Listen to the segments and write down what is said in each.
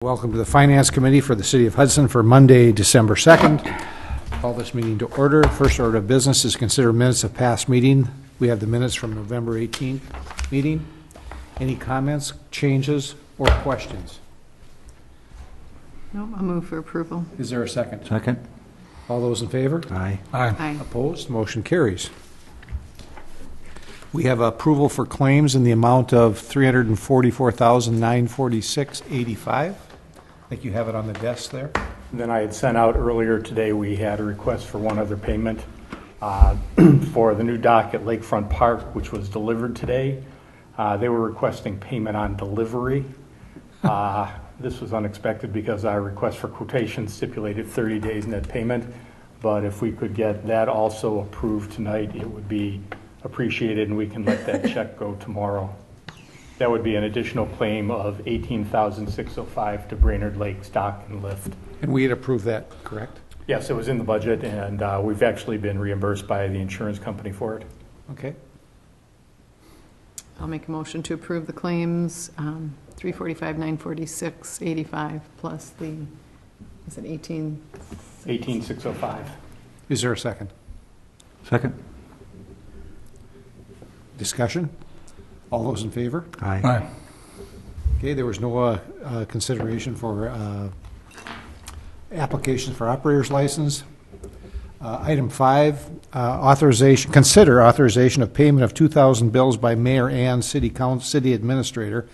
Welcome to the Finance Committee for the City of Hudson for Monday, December 2nd. Call this meeting to order. First order of business is consider minutes of past meeting. We have the minutes from November 18th meeting. Any comments, changes, or questions? No, I'll move for approval. Is there a second? Second. All those in favor? Aye. Aye. Opposed? Motion carries. We have approval for claims in the amount of $344,946.85. I think you have it on the desk there. Then I had sent out earlier today, we had a request for one other payment for the new dock at Lakefront Park, which was delivered today. They were requesting payment on delivery. This was unexpected because our request for quotation stipulated 30 days net payment. But if we could get that also approved tonight, it would be appreciated, and we can let that check go tomorrow. That would be an additional claim of $18,605 to Brainerd Lakes Dock and Lift. And we had approved that, correct? Yes, it was in the budget, and we've actually been reimbursed by the insurance company for it. Okay. I'll make a motion to approve the claims, 345,946.85 plus the, is it 18,605. Is there a second? Second. Discussion? All those in favor? Aye. Okay, there was no consideration for applications for operator's license. Item 5, consider authorization of payment of 2,000 bills by mayor and city administrator.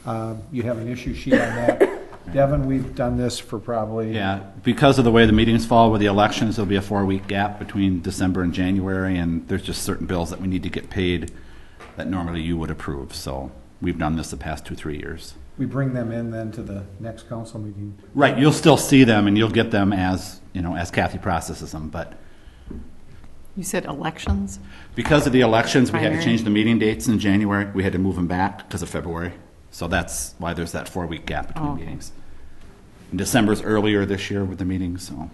You have an issue sheet on that. Devin, we've done this for probably... Yeah, because of the way the meetings fall with the elections, there'll be a 4-week gap between December and January, and there's just certain bills that we need to get paid that normally you would approve. So we've done this the past 2-3 years. We bring them in then to the next council meeting. Right, you'll still see them and you'll get them as, as Kathy processes them, but You said elections? because of the elections, we had to Primary. change the meeting dates in January. We had to move them back because of February. So that's why there's that 4-week gap between Okay. meetings. And December's earlier this year with the meetings, so.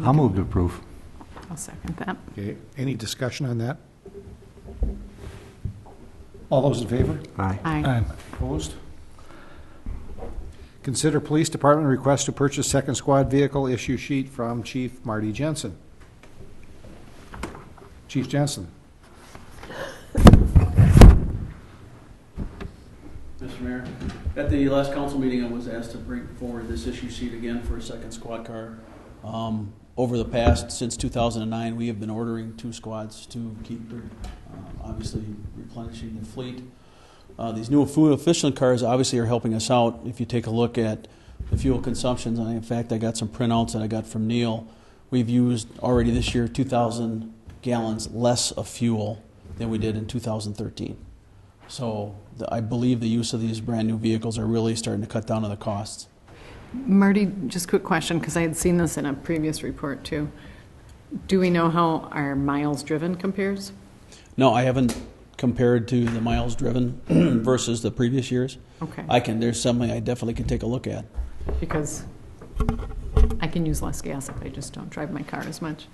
I'll move to approve. I'll second that. Okay, any discussion on that? All those in favor? Aye. Aye. Opposed? Consider police department request to purchase second squad vehicle issue sheet from Chief Marty Jensen. Chief Jensen. Mr. Mayor, at the last council meeting, I was asked to bring forward this issue sheet again for a second squad car. Over the past, since 2009, we have been ordering 2 squads to keep, obviously, replenishing the fleet. These new fuel efficient cars obviously are helping us out. If you take a look at the fuel consumptions, and in fact, I got some printouts that I got from Neil. We've used already this year 2,000 gallons less of fuel than we did in 2013. So I believe the use of these brand new vehicles are really starting to cut down on the costs. Marty, just quick question, because I had seen this in a previous report too. Do we know how our miles driven compares? No, I haven't compared to the miles driven versus the previous years. Okay. There's something I definitely can take a look at. Because I can use less gas if I just don't drive my car as much.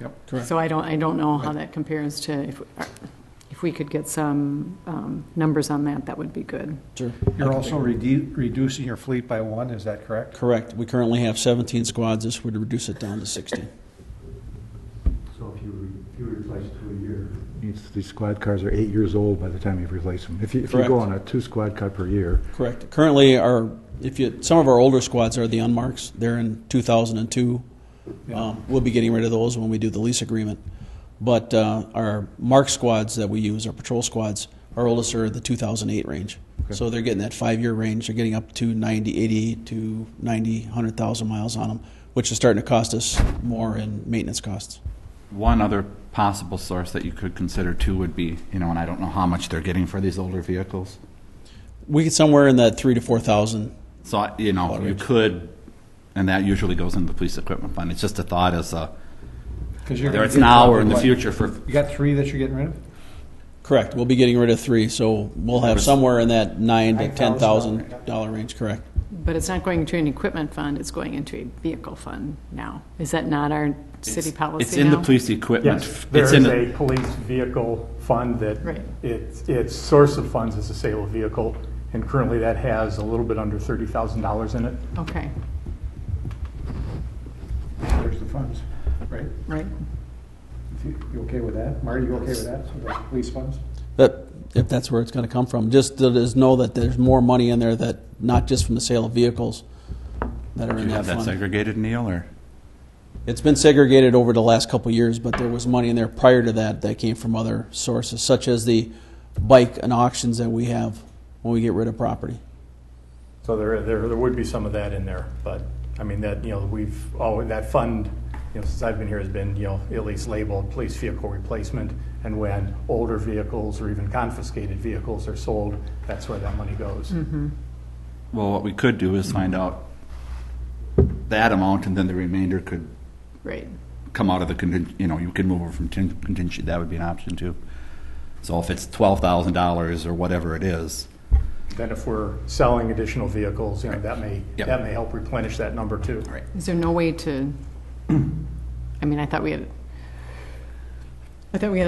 Yep. Correct. So I don't know how that compares to, if we could get some numbers on that, that would be good. Sure. You're also reducing your fleet by 1, is that correct? Correct. We currently have 17 squads. This would reduce it down to 16. So if you replace 2 a year, means these squad cars are 8 years old by the time you replace them. If you Correct. go on a 2 squad car per year, Correct. Currently, some of our older squads are the unmarks. They're in 2002. We'll be getting rid of those when we do the lease agreement. But our mark squads that we use, our patrol squads, our oldest are the 2008 range. Okay. So they're getting that 5-year range. They're getting up to 90, 80 to 90, 100,000 miles on them, which is starting to cost us more in maintenance costs. One other possible source that you could consider too would be, and I don't know how much they're getting for these older vehicles. We get somewhere in that 3,000 to 4,000. So, you range. could, and that usually goes into the police equipment fund. It's just a thought as Because whether it's now or in the future for. You got 3 that you're getting rid of? Correct. We'll be getting rid of 3, so we'll have somewhere in that $9,000 to $10,000 range. Correct. But it's not going into an equipment fund, it's going into a vehicle fund now. Is that not our city policy It's in the now? police equipment. Yes, there It's is in a police vehicle fund that Right. its source of funds is the sale of vehicle, and currently that has a little bit under $30,000 in it. Okay, There's the funds, right? right. You okay with that? Marty, you okay with that? So the police funds? That, if that's where it's going to come from, just to just know that there's more money in there, that not just from the sale of vehicles that are Do in you have that that fund. segregated, Neil, or? It's been segregated over the last couple of years, but there was money in there prior to that that came from other sources, such as the bike and auctions that we have when we get rid of property. So there would be some of that in there, but, I mean, that, that fund, since I've been here, has been, at least labeled police vehicle replacement, and when older vehicles or even confiscated vehicles are sold, that's where that money goes. Well, what we could do is find out that amount, and then the remainder could Right. come out of the you could move over from contingency. That would be an option too. So if it's $12,000 or whatever it is, Then if we're selling additional vehicles, that may Yep. that may help replenish that number too. right? Is there no way to, I mean, I thought we had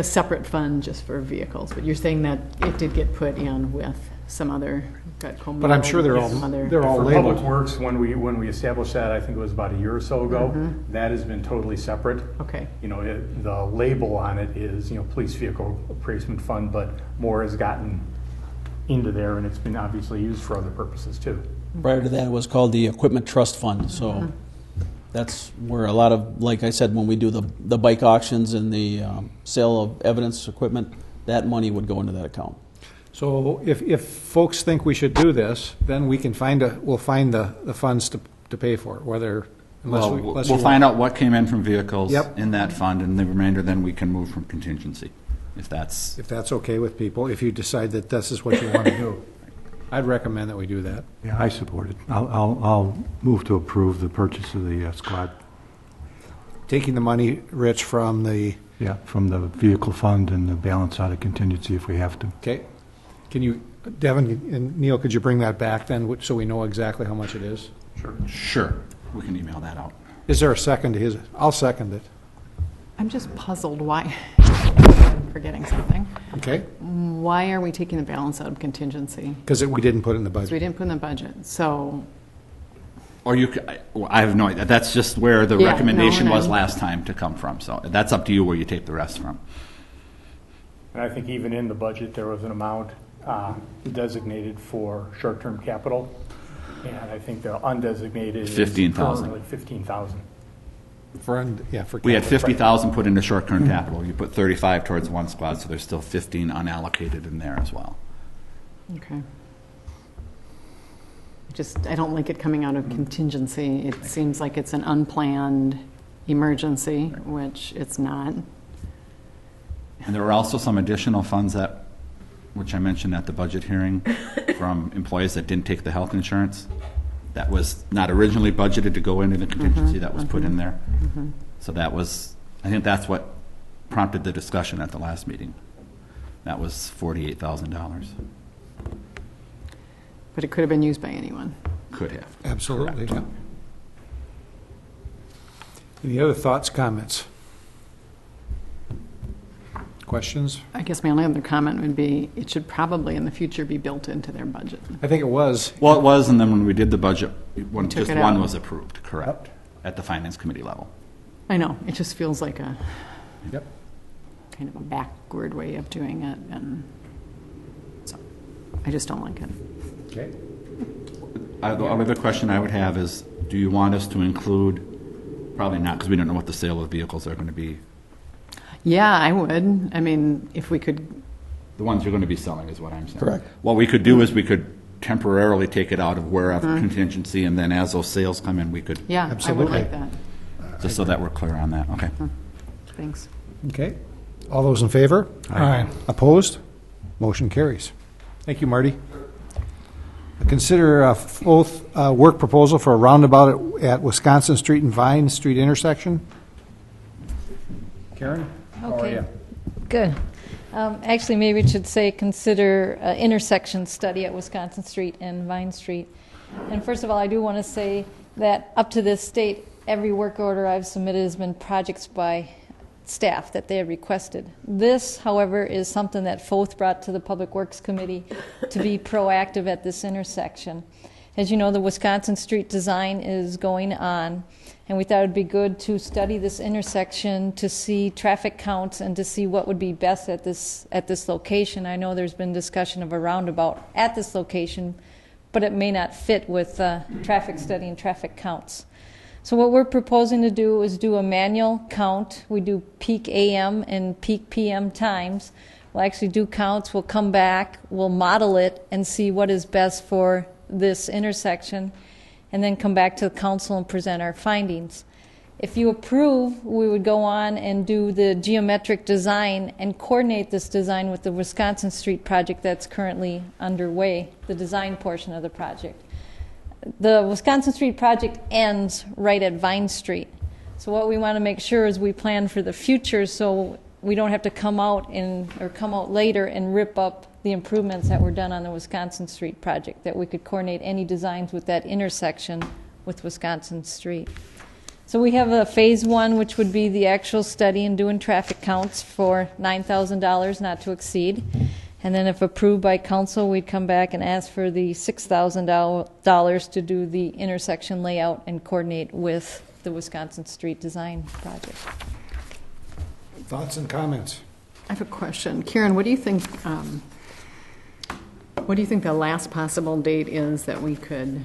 a separate fund just for vehicles, but you're saying that it did get put in with some other, But I'm sure they're all For Public labeled. Works, when we established that, I think it was about a year or so ago, that has been totally separate. Okay, The label on it is, police vehicle replacement fund, but more has gotten into there, and it's been obviously used for other purposes too. Prior to that, it was called the Equipment Trust Fund, so that's where a lot of, like I said, when we do the bike auctions and the sale of evidence equipment, that money would go into that account. So if folks think we should do this, then we can we'll find the funds to pay for it, whether, Well, unless we'll you find out what came in from vehicles Yep. in that fund, and the remainder then we can move from contingency, if that's. if that's okay with people, if you decide that this is what you want to do. I'd recommend that we do that. Yeah, I support it. I'll move to approve the purchase of the squad, Taking the money, Rich, from the, from the vehicle fund and the balance out of contingency if we have to. okay? Can you, Devin and Neil, could you bring that back then, so we know exactly how much it is? Sure. We can email that out. Is there a second to his? I'll second it. I'm just puzzled why, I'm forgetting something. Okay? Why are we taking the balance out of contingency? Because we didn't put it in the Because we budget. didn't put in the budget, so, Or I have no idea. That's just where the Yeah, recommendation no, and was I'm- last time to come from. So that's up to you where you take the rest from. And I think even in the budget, there was an amount designated for short-term capital, and I think the undesignated is 15,000. currently 15,000. For We had capital. 50,000 put into short-term capital. You put 35 towards one squad, so there's still 15 unallocated in there as well. okay. I don't like it coming out of contingency. It seems like it's an unplanned emergency, which it's not. And there were also some additional funds which I mentioned at the budget hearing, from employees that didn't take the health insurance. That was not originally budgeted to go into the contingency, that was put in there. So I think that's what prompted the discussion at the last meeting. That was $48,000. But it could have been used by anyone. Could have. Absolutely, yeah. Any other thoughts, comments? Questions? I guess my only other comment would be, it should probably in the future be built into their budget. I think it was. Well, it was, and then when we did the budget, took just it one out. was approved, correct, at the finance committee level. I know, it just feels like a Yep. kind of a backward way of doing it, and so I just don't like it. Okay. The other question I would have is, do you want us to include, probably not, because we don't know what the sale of vehicles are going to be. Yeah, I would. I mean, if we could, The ones you're going to be selling is what I'm saying. Correct. What we could do is we could temporarily take it out of wherever contingency, and then as those sales come in, we could, yeah, I would Absolutely. like that. just so that we're clear on that. Okay. Thanks. Okay. All those in favor? Aye. Opposed? Motion carries. Thank you, Marty. Consider both work proposal for a roundabout at Wisconsin Street and Vine Street intersection. Karen? How are Okay, you? good. Actually, maybe it should say consider intersection study at Wisconsin Street and Vine Street. And first of all, I do want to say that up to this date, every work order I've submitted has been projects by staff that they had requested. This, however, is something that Foth brought to the Public Works Committee to be proactive at this intersection. As you know, the Wisconsin Street design is going on, and we thought it would be good to study this intersection to see traffic counts and to see what would be best at this location. I know there's been discussion of a roundabout at this location, but it may not fit with traffic study and traffic counts. So what we're proposing to do is do a manual count. We do peak AM and peak PM times. We'll actually do counts. We'll come back. We'll model it and see what is best for this intersection, and then come back to the council and present our findings. If you approve, we would go on and do the geometric design and coordinate this design with the Wisconsin Street project that's currently underway, the design portion of the project. The Wisconsin Street project ends right at Vine Street. So what we want to make sure is we plan for the future so we don't have to come out later and rip up the improvements that were done on the Wisconsin Street project, that we could coordinate any designs with that intersection with Wisconsin Street. So we have a phase one, which would be the actual study and doing traffic counts for $9,000 not to exceed. And then if approved by council, we'd come back and ask for the $6,000 to do the intersection layout and coordinate with the Wisconsin Street design project. Thoughts and comments? I have a question. Karen, what do you think the last possible date is that we could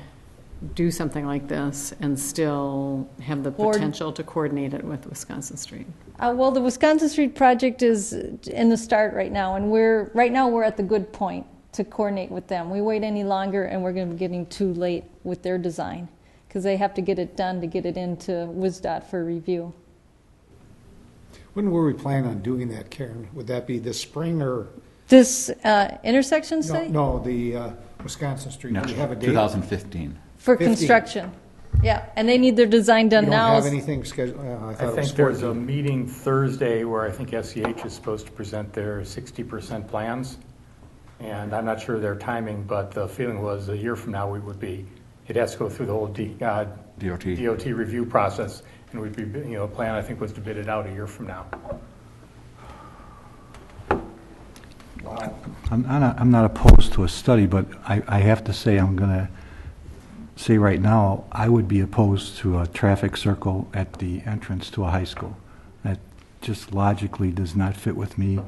do something like this and still have the potential to coordinate it with Wisconsin Street? Well, the Wisconsin Street project is in the start right now, and we're at the good point to coordinate with them. We wait any longer, and we're going to be getting too late with their design because they have to get it done to get it into WisDOT for review. When were we planning on doing that, Karen? Would that be this spring or? This intersection, say? No, the Wisconsin Street. No, Do you have a date? 2015. For 15. Construction. Yeah, and they need their design done You now. don't have anything scheduled? I I thought it was think there's a 14. meeting Thursday where I think SEH is supposed to present their 60% plans. And I'm not sure their timing, but the feeling was a year from now it has to go through the whole DOT review process. And we'd be, plan I think was to bid it out a year from now. Wow. I'm not opposed to a study, but I have to say, I'm going to say right now, I would be opposed to a traffic circle at the entrance to a high school. That just logically does not fit with me.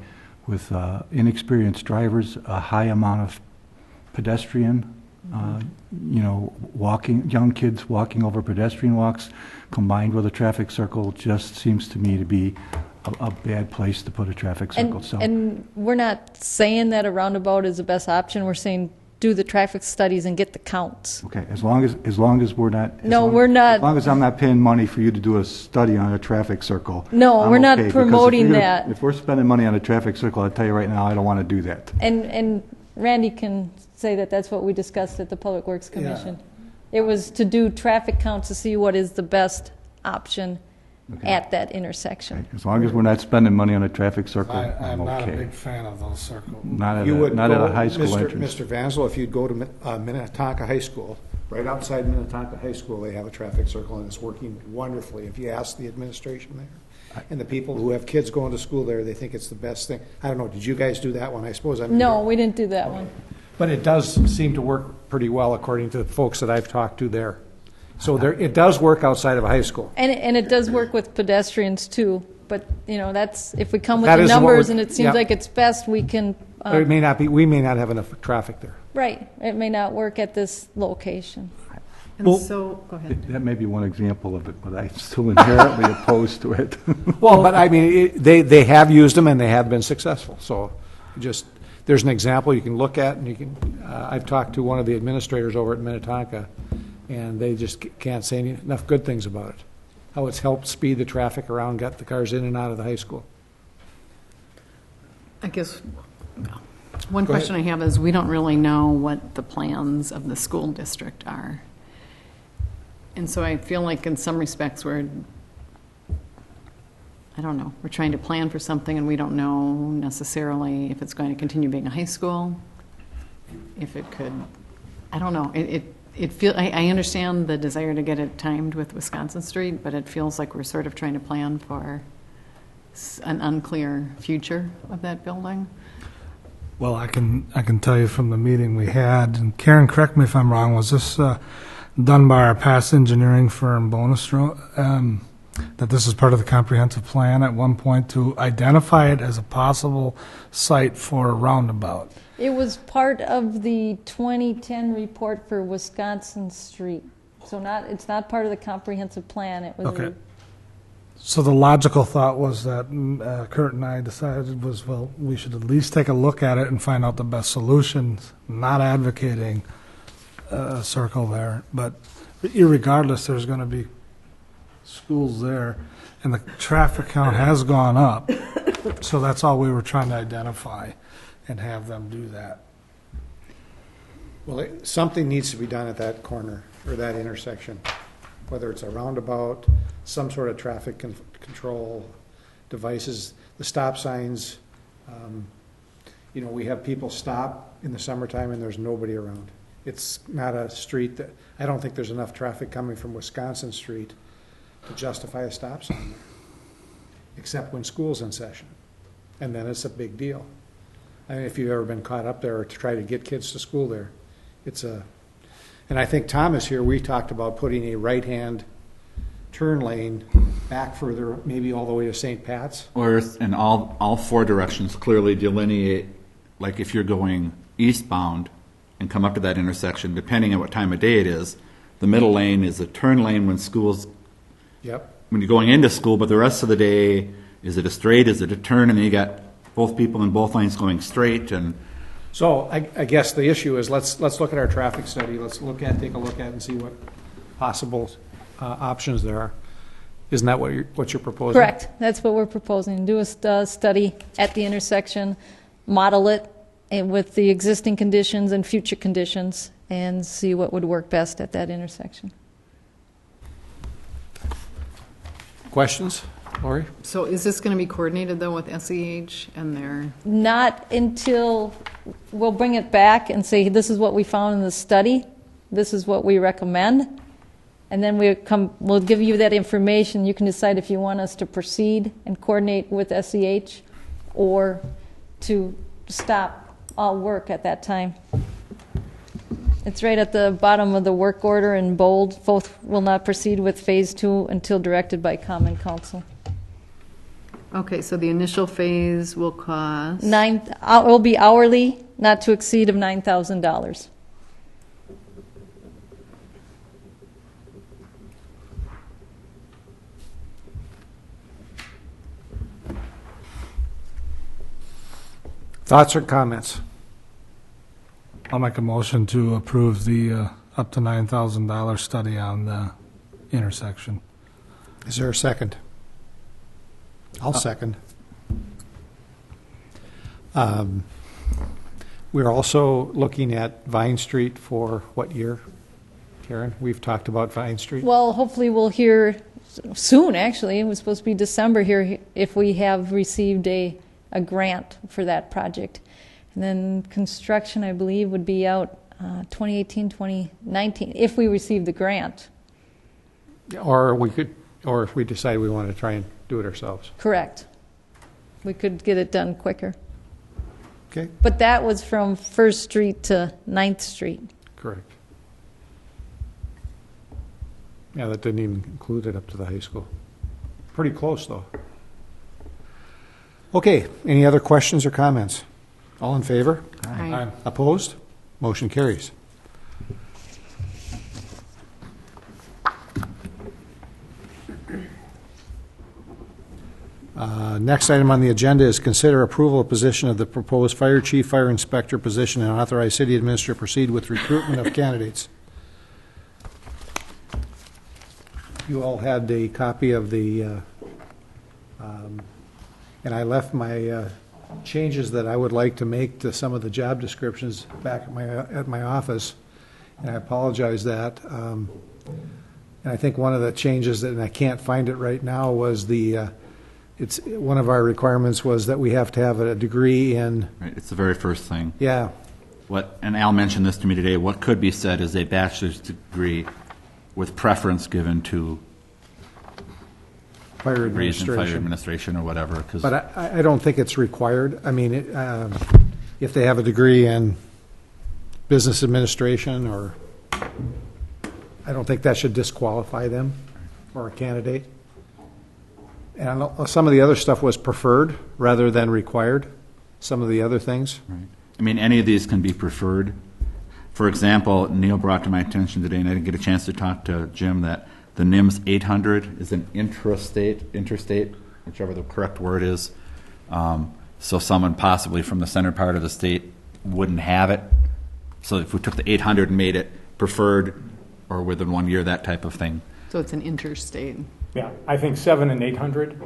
With inexperienced drivers, a high amount of pedestrian, young kids walking over pedestrian walks, combined with a traffic circle, just seems to me to be a bad place to put a traffic circle. And we're not saying that a roundabout is the best option. We're saying do the traffic studies and get the counts. Okay, as long as we're not. We're not. As long as I'm not paying money for you to do a study on a traffic circle. No, I'm we're not okay, because promoting that. If we're spending money on a traffic circle, I'll tell you right now, I don't want to do that. And Randy can say that that's what we discussed at the Public Works Commission. It was to do traffic counts to see what is the best option at that intersection. Okay. As long as we're not spending money on a traffic circle, I'm not okay. a big fan of those circles. Not at a high school entrance. Mr. Vansel, if you'd go to Minnetonka High School, right outside Minnetonka High School, they have a traffic circle, and it's working wonderfully. If you ask the administration there, and the people who have kids going to school there, they think it's the best thing. I don't know, did you guys do that one? I suppose I'm. No, we didn't do that one. But it does seem to work pretty well, according to the folks that I've talked to there. So it does work outside of a high school. And it does work with pedestrians too. But that's if we come with That the is what numbers we're- and it seems yeah. like it's best, we can. It may not be. We may not have enough traffic there. Right, it may not work at this location. And so, go ahead. That may be one example of it, but I'm still inherently opposed to it. Well, but I mean, they have used them and they have been successful. So, there's an example you can look at, and you can. I've talked to one of the administrators over at Minnetonka, and they just can't say enough good things about it. How it's helped speed the traffic around, got the cars in and out of the high school. I guess one question I have is we don't really know what the plans of the school district are. And so I feel like in some respects we're trying to plan for something and we don't know necessarily if it's going to continue being a high school, if it could, I don't know. I understand the desire to get it timed with Wisconsin Street, but it feels like we're sort of trying to plan for an unclear future of that building? Well, I can tell you from the meeting we had, and Karen, correct me if I'm wrong, was this done by our past engineering firm, Bonestro, that this is part of the comprehensive plan at one point to identify it as a possible site for a roundabout? It was part of the 2010 report for Wisconsin Street. So it's not part of the comprehensive plan. It was Okay. So the logical thought was that Kurt and I decided was, well, we should at least take a look at it and find out the best solutions, not advocating a circle there. But irregardless, there's going to be schools there, and the traffic count has gone up. So that's all we were trying to identify and have them do that. Well, something needs to be done at that corner or that intersection, whether it's a roundabout, some sort of traffic control devices, the stop signs. We have people stop in the summertime and there's nobody around. It's not a street that, I don't think there's enough traffic coming from Wisconsin Street to justify a stop sign there, except when school's in session. And then it's a big deal. I mean, if you've ever been caught up there to try to get kids to school there, and I think Thomas here, we talked about putting a right-hand turn lane back further, maybe all the way to St. Pat's. Or in all four directions clearly delineate, like if you're going eastbound and come up to that intersection, depending on what time of day it is, the middle lane is a turn lane when Yep. when you're going into school, but the rest of the day, is it a straight, is it a turn, and then you got both people in both lanes going straight, and So I guess the issue is let's look at our traffic study. Let's take a look at and see what possible options there are. Isn't that what you're proposing? correct. That's what we're proposing. Do a study at the intersection, model it with the existing conditions and future conditions, and see what would work best at that intersection. Questions, Lori? So is this going to be coordinated, though, with SEH and their, Not until we'll bring it back and say, this is what we found in the study, this is what we recommend, and then we'll give you that information. You can decide if you want us to proceed and coordinate with SEH or to stop all work at that time. It's right at the bottom of the work order in bold. Both will not proceed with Phase 2 until directed by Common Council. okay, so the initial phase will cost? It will be hourly, not to exceed of $9,000. Thoughts or comments? I'll make a motion to approve the up to $9,000 study on the intersection. Is there a second? I'll second. We're also looking at Vine Street for what year, Karen? We've talked about Vine Street. Well, hopefully we'll hear soon, actually. It was supposed to be December here if we have received a grant for that project. And then construction, I believe, would be out 2018, 2019, if we receive the grant. Or if we decide we want to try and do it ourselves. Correct. We could get it done quicker. Okay, But that was from First Street to 9th Street. correct. Yeah, that didn't even include it up to the high school. Pretty close, though. Okay, any other questions or comments? All in favor? Aye. Opposed? Motion carries. Next item on the agenda is consider approval of position of the proposed fire chief, fire inspector position, and authorize city administrator to proceed with recruitment of candidates. You all had a copy of the, and I left my changes that I would like to make to some of the job descriptions back at my office, and I apologize that. And I think one of the changes that, and I can't find it right now, was it's one of our requirements was that we have to have a degree in. right, it's the very first thing. Yeah, And Al mentioned this to me today, what could be said is a bachelor's degree with preference given to Fire degrees in fire administration. administration or whatever, because But I don't think it's required. I mean, if they have a degree in business administration, or I don't think that should disqualify them or a candidate. And I know some of the other stuff was preferred rather than required, some of the other things. I mean, any of these can be preferred. For example, Neil brought to my attention today, and I didn't get a chance to talk to Jim, that the NIMS 800 is an interstate, whichever the correct word is. So someone possibly from the center part of the state wouldn't have it. So if we took the 800 and made it preferred or within 1 year, that type of thing. So it's an interstate. Yeah, I think 7 and 800,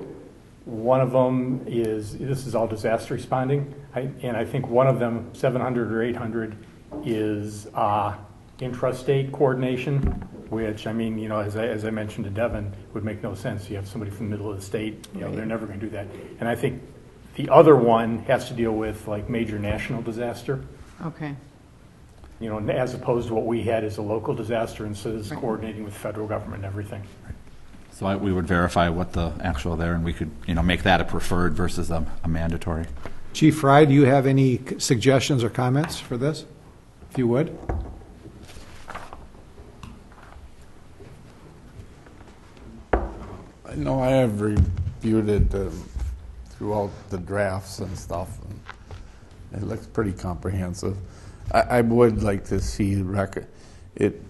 one of them is, this is all disaster responding, and I think one of them, 700 or 800, is intrastate coordination, which, I mean, you know, as I mentioned to Devin, would make no sense. You have somebody from the middle of the state, you know, they're never going to do that. And I think the other one has to deal with like major national disaster, Okay. you know, as opposed to what we had as a local disaster, and so this is Right. coordinating with federal government and everything. So we would verify what the actual there, and we could, you know, make that a preferred versus a mandatory. Chief Fry, do you have any suggestions or comments for this? If you would. I know I have reviewed it throughout the drafts and stuff, and it looks pretty comprehensive. I would like to see it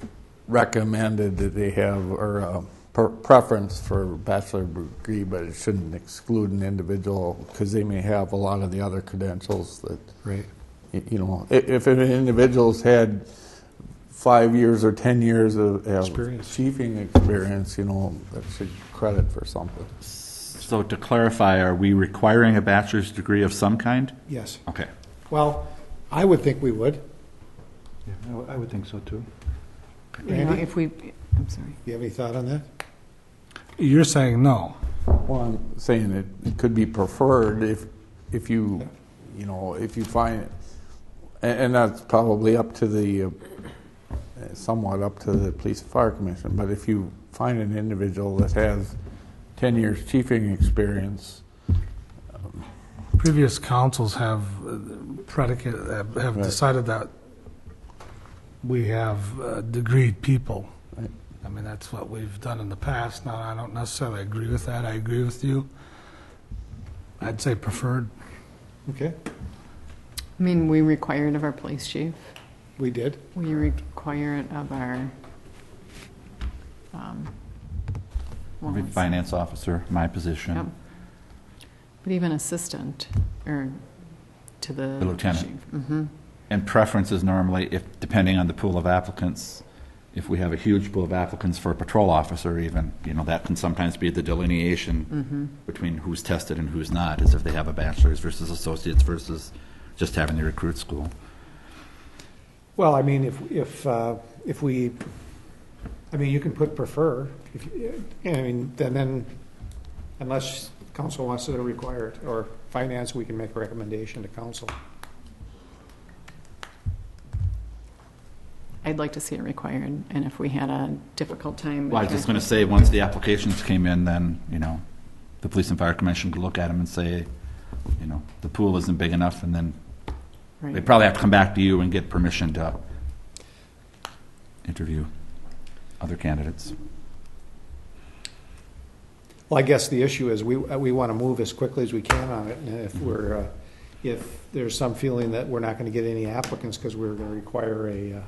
recommended that they have or preference for bachelor degree, but it shouldn't exclude an individual because they may have a lot of the other credentials that, Right. you know, if an individual's had 5 years or 10 years of Experience. chiefing experience, you know, that should credit for something. So to clarify, are we requiring a bachelor's degree of some kind? Yes. Okay. Well, I would think we would. Yeah, I would think so, too. You know, Randy? if we, I'm sorry. Do you have any thought on that? You're saying no. Well, I'm saying it could be preferred if you, you know, if you find it, and that's probably up to the, somewhat up to the Police and Fire Commission, but if you find an individual that has 10 years chiefing experience, Previous councils have have Right. decided that we have degreed people. Right. I mean, that's what we've done in the past. Now, I don't necessarily agree with that. I agree with you. I'd say preferred. Okay. I mean, we require it of our police chief. We did. We require it of our, well, let's see. Finance officer, my position. Yep. But even assistant, or to the. The lieutenant. chief. Mhm. And preference is normally, if, depending on the pool of applicants, if we have a huge pool of applicants for a patrol officer even, you know, that can sometimes be the delineation between who's tested and who's not, is if they have a bachelor's versus associates versus just having the recruit school. Well, I mean, if we, I mean, you can put prefer. I mean, then unless council wants to require it, or finance, we can make a recommendation to council. I'd like to see it required, and if we had a difficult time. Well, I was just going to say, once the applications came in, then, you know, the Police and Fire Commission could look at them and say, you know, the pool isn't big enough, and then Right. they probably have to come back to you and get permission to interview other candidates. Well, I guess the issue is we want to move as quickly as we can on it, and if there's some feeling that we're not going to get any applicants because we're going to require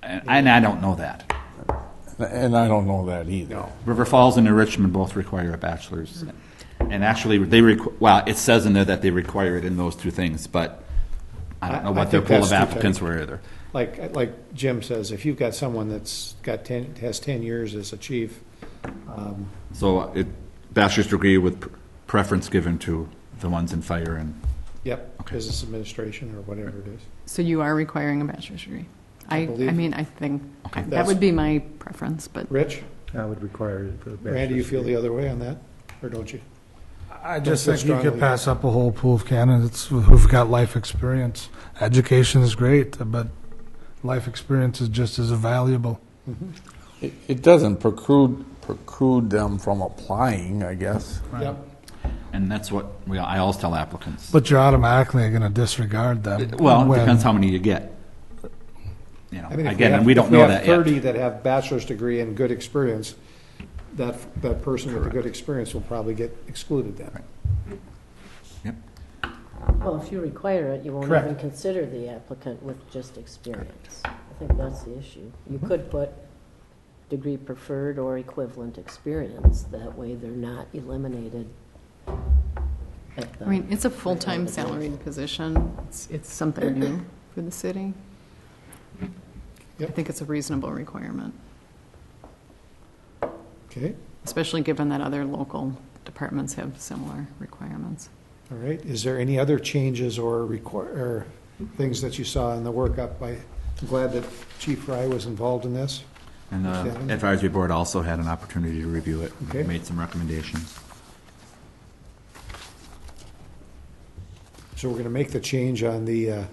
And I don't know that. and I don't know that either. no. River Falls and New Richmond both require a bachelor's. And actually, well, it says in there that they require it in those two things, but I don't know I what their think pool that's of too applicants tight. were either. Like Jim says, if you've got someone that's has 10 years as a chief, So bachelor's degree with preference given to the ones in fire and, yep, Okay. business administration or whatever it is. So you are requiring a bachelor's degree? I I believe- mean, I think Okay. that would be my preference, but Rich, I would require it for the Randy, you feel the other way on that, or don't you? I just feel think you strongly. could pass up a whole pool of candidates who've got life experience. Education is great, but life experience is just as valuable. It doesn't preclude them from applying, I guess. Yep. And that's what I always tell applicants. But you're automatically going to disregard them. Well, it when- depends how many you get. You know, I mean, if again, have- and we don't if know have that yet. 30 that have bachelor's degree and good experience, that person with the good experience will probably get excluded then. Yep. Well, if you require it, you won't Correct. even consider the applicant with just experience. I think that's the issue. You could put degree preferred or equivalent experience. That way they're not eliminated. At the, I mean, it's a full-time salaried position. It's something new for the city. I Yep. think it's a reasonable requirement, Okay, especially given that other local departments have similar requirements. all right. Is there any other changes or things that you saw in the workup? I'm glad that Chief Fry was involved in this. And the Kevin? advisory board also had an opportunity to review it, Okay. and made some recommendations. So we're going to make the change on the,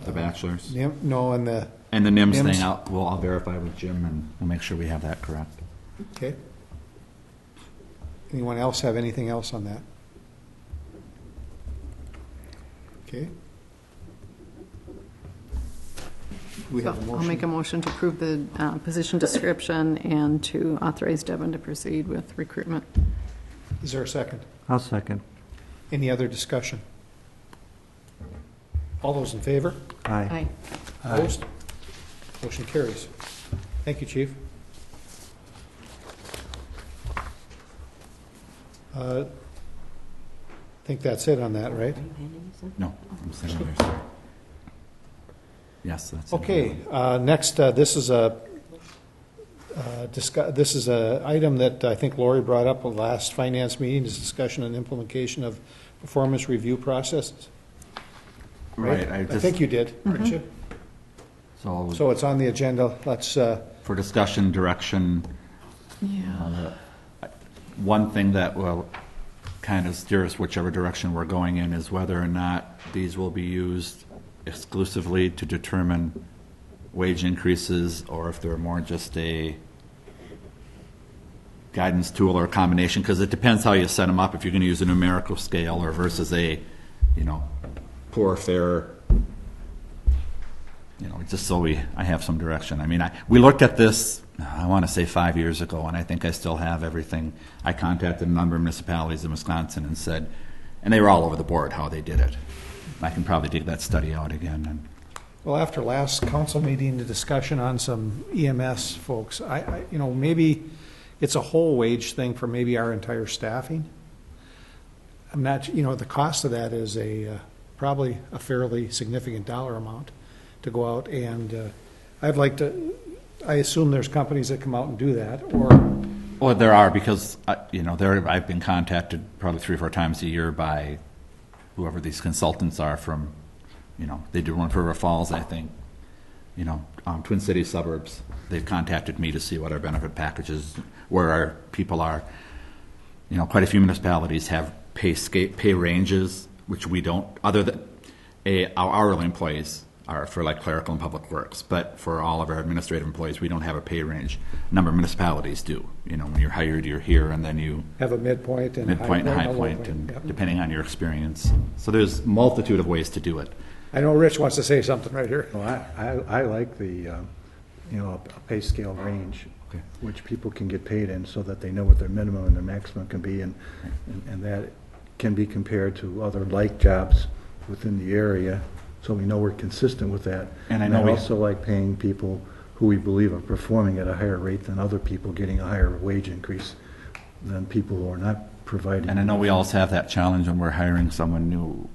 The bachelor's. on the, And the NIMS NIMS. thing, I'll verify with Jim, and we'll make sure we have that correct. okay. Anyone else have anything else on that? Okay. We So have a I'll motion. make a motion to approve the position description and to authorize Devin to proceed with recruitment. Is there a second? I'll second. Any other discussion? All those in favor? Aye. Opposed? Motion carries. Thank you, Chief. I think that's it on that, right? Are you handing me something? No, I'm sitting there, sir. Yes, that's it. Okay, next, this is a item that I think Lori brought up at the last finance meeting, is discussion and implementation of performance review processes. Right, I think you did, didn't you? So, So it's on the agenda. Let's, for discussion, direction, Yeah. one thing that will kind of steer us whichever direction we're going in is whether or not these will be used exclusively to determine wage increases, or if they're more just a guidance tool or a combination, because it depends how you set them up, if you're going to use a numerical scale or versus a, poor, fair, just so I have some direction. I mean, we looked at this, I want to say 5 years ago, and I think I still have everything. I contacted a number of municipalities in Wisconsin and said, and they were all over the board how they did it. I can probably dig that study out again. And well, after last council meeting, the discussion on some EMS folks, maybe it's a whole wage thing for maybe our entire staffing. I'm not, the cost of that is probably a fairly significant dollar amount to go out, and I assume there's companies that come out and do that, or, well, there are, because I've been contacted probably 3 or 4 times a year by whoever these consultants are from. They do one for River Falls, I think. Twin Cities suburbs. They've contacted me to see what our benefit packages, where our people are. Quite a few municipalities have pay ranges, which we don't. Other than our hourly employees are for like clerical and public works, but for all of our administrative employees, we don't have a pay range. A number of municipalities do. When you're hired, you're here, and then you have a midpoint and midpoint and high a low point, and Yep. depending on your experience. So there's multitude of ways to do it. I know Rich wants to say something right here. Well, I like the, a pay scale range, Okay. which people can get paid in so that they know what their minimum and their maximum can be, and that can be compared to other like jobs within the area, so we know we're consistent with that. And I know we- also like paying people who we believe are performing at a higher rate than other people, getting a higher wage increase than people who are not providing. And I know we always have that challenge when we're hiring someone new.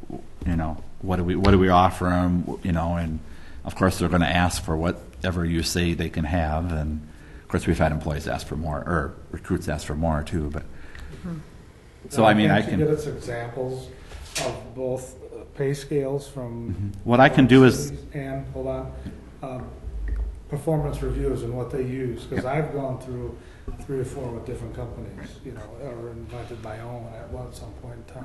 What do we offer them? And of course they're going to ask for whatever you say they can have. And of course we've had employees ask for more, or recruits ask for more too. But so I mean, I To can. give us examples of both pay scales from. What I can do is. And, hold on, performance reviews and what they use, because I've gone through 3 or 4 with different companies, or invented my own at some point in time.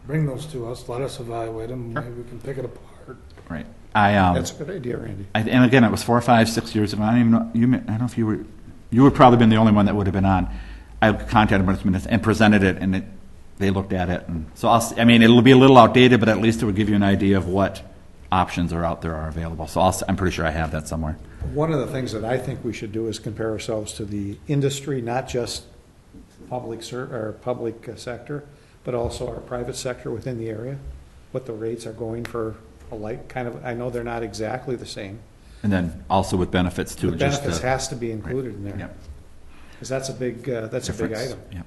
Bring those to us, let us evaluate them, maybe we can pick it apart. Right. That's a good idea, Randy. And again, it was 4, 5, 6 years ago. I don't even know. I don't know if you were. You would probably been the only one that would have been on. I contacted them and presented it, and they looked at it. And so I mean, it'll be a little outdated, but at least it would give you an idea of what options are out there are available. So I'm pretty sure I have that somewhere. One of the things that I think we should do is compare ourselves to the industry, not just public sector, but also our private sector within the area, what the rates are going for a like kind of, I know they're not exactly the same. And then also with benefits too. The benefits has to be included in there. Yep. Because that's a big item. Yep.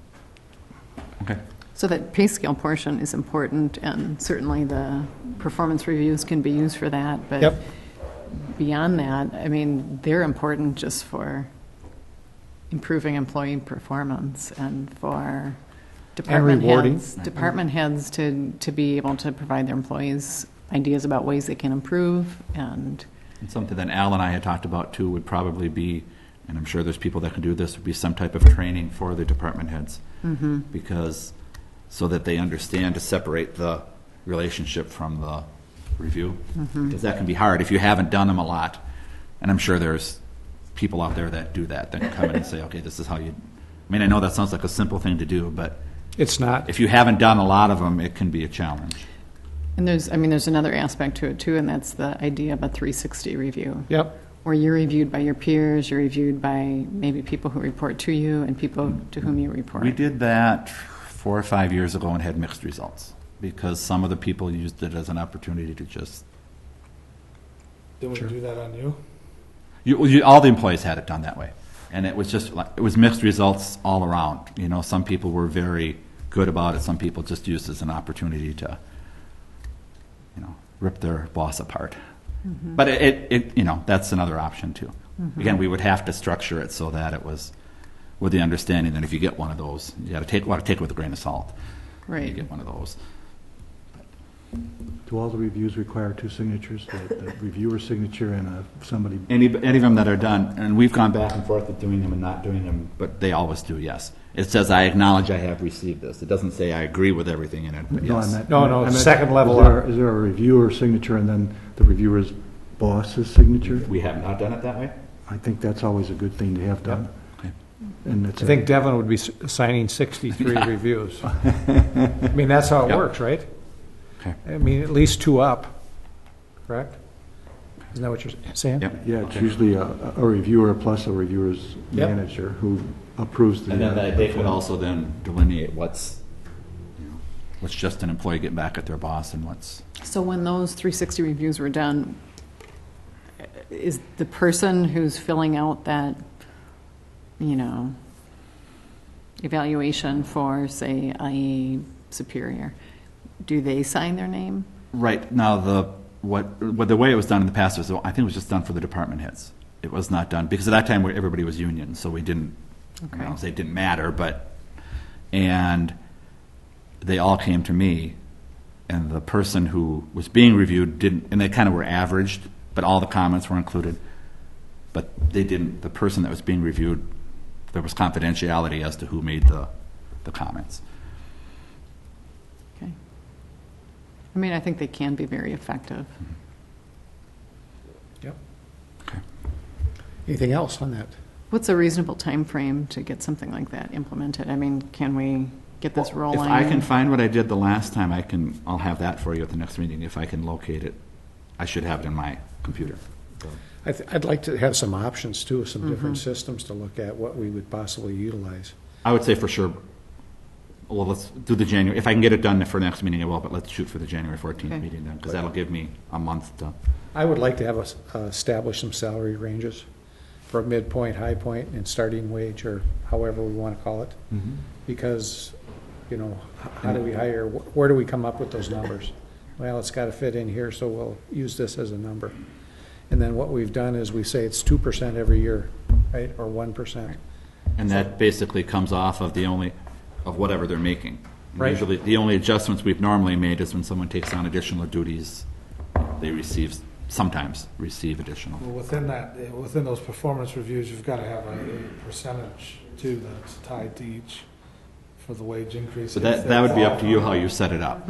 Okay. So that pay scale portion is important, and certainly the performance reviews can be used for that. But Yep. beyond that, I mean, they're important just for improving employee performance and for department rewarding. heads to be able to provide their employees ideas about ways they can improve. And something that Al and I had talked about too would probably be, and I'm sure there's people that can do this, would be some type of training for the department heads. mm-hmm. Because so that they understand to separate the relationship from the review. Mm-hmm. Because that can be hard if you haven't done them a lot. And I'm sure there's people out there that do that can come in and say, okay, this is how you, I mean, I know that sounds like a simple thing to do, but It's not. if you haven't done a lot of them, it can be a challenge. And there's another aspect to it too, and that's the idea of a 360 review. Yep. Where you're reviewed by your peers, you're reviewed by maybe people who report to you and people to whom you report. We did that 4 or 5 years ago and had mixed results because some of the people used it as an opportunity to just, Didn't we do that on you? all the employees had it done that way. And it was just like, it was mixed results all around. You know, some people were very good about it. Some people just used it as an opportunity to, you know, rip their boss apart. Mm-hmm. But it that's another option too. Mm-hmm. Again, we would have to structure it so that it was with the understanding that if you get one of those, you got to take it with a grain of salt. You Right. get one of those. Do all the reviews require two signatures, the reviewer's signature and somebody? Any of them that are done, and we've gone back and forth with doing them and not doing them, but they always do, yes. It says, I acknowledge I have received this. It doesn't say I agree with everything in it, but No, I yes. meant- No, I meant- second level Is there a reviewer signature and then the reviewer's boss's signature? We have not done it that way? I think that's always a good thing to have done. Okay. And it's I think Devin would be signing 63 reviews. I mean, that's how it Yep. works, right? Okay. I mean, at least 2 up, correct? Isn't that what you're saying? Yep. Yeah, it's usually a reviewer plus a reviewer's Yep. manager who approves the. And then they could also then delineate what's just an employee getting back at their boss and what's. So when those 360 reviews were done, is the person who's filling out that, evaluation for, say, a superior, do they sign their name? Right. Now, the way it was done in the past was, I think it was just done for the department heads. It was not done, because at that time everybody was union, so we didn't, I Okay. don't say it didn't matter, and they all came to me, and the person who was being reviewed didn't, and they kind of were averaged, but all the comments were included. But they didn't, the person that was being reviewed, there was confidentiality as to who made the comments. Okay. I mean, I think they can be very effective. Yep. Okay. Anything else on that? What's a reasonable time frame to get something like that implemented? I mean, can we get this rolling? If I can find what I did the last time, I'll have that for you at the next meeting. If I can locate it, I should have it in my computer. I'd like to have some options too, some different systems to look at what we would possibly utilize. I would say for sure, well, let's do the January, if I can get it done for next meeting, I will, but let's shoot for the January 14th Okay. meeting then, because that'll give me a month to. I would like to have us establish some salary ranges for a midpoint, high point, and starting wage, or however we want to call it. Because, how do we hire, where do we come up with those numbers? Well, it's got to fit in here, so we'll use this as a number. And then what we've done is we say it's 2% every year, right, or 1%. And that basically comes off of of whatever they're making. And Right. Usually, the only adjustments we've normally made is when someone takes on additional duties, they sometimes receive additional. Well, within those performance reviews, you've got to have a percentage too that's tied to each for the wage increase. So that would be up to you how you set it up.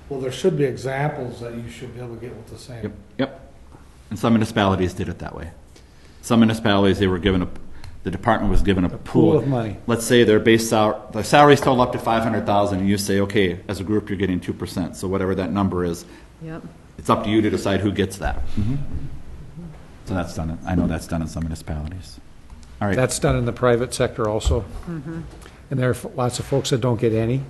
Well, there should be examples that you should be able to get with the same. Yep. And some municipalities did it that way. Some municipalities, they were given the department was given a pool of money. Let's say their their salary's total up to 500,000, and you say, okay, as a group, you're getting 2%. So whatever that number is, Yep. it's up to you to decide who gets that. So that's done. I know that's done in some municipalities. All right. That's done in the private sector also. And there are lots of folks that don't get any,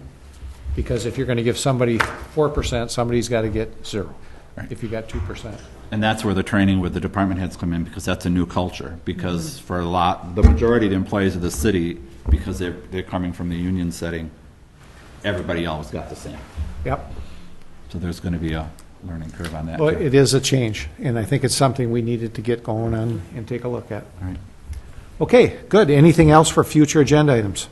because if you're going to give somebody 4%, somebody's got to get 0, Right. if you got 2%. And that's where the training with the department heads come in, because that's a new culture. Because for the majority of the employees of the city, because they're coming from the union setting, everybody always got the same. Yep. So there's going to be a learning curve on that. Well, too. it is a change, and I think it's something we needed to get going on and take a look at. All right. Okay, good. Anything else for future agenda items?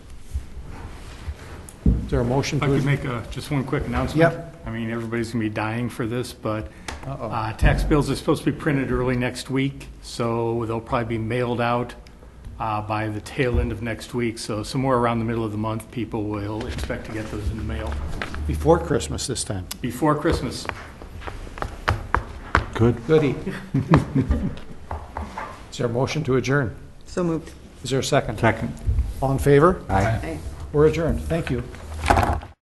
Is there a motion If I to? could make just one quick announcement. Yep. I mean, everybody's going to be dying for this, but tax bills are supposed to be printed early next week, so they'll probably be mailed out by the tail end of next week. So somewhere around the middle of the month, people will expect to get those in the mail Before Christmas this time. before Christmas. Good. Goody. Is there a motion to adjourn? So moved. Is there a second? Second. All in favor? Aye. Aye. We're adjourned. Thank you.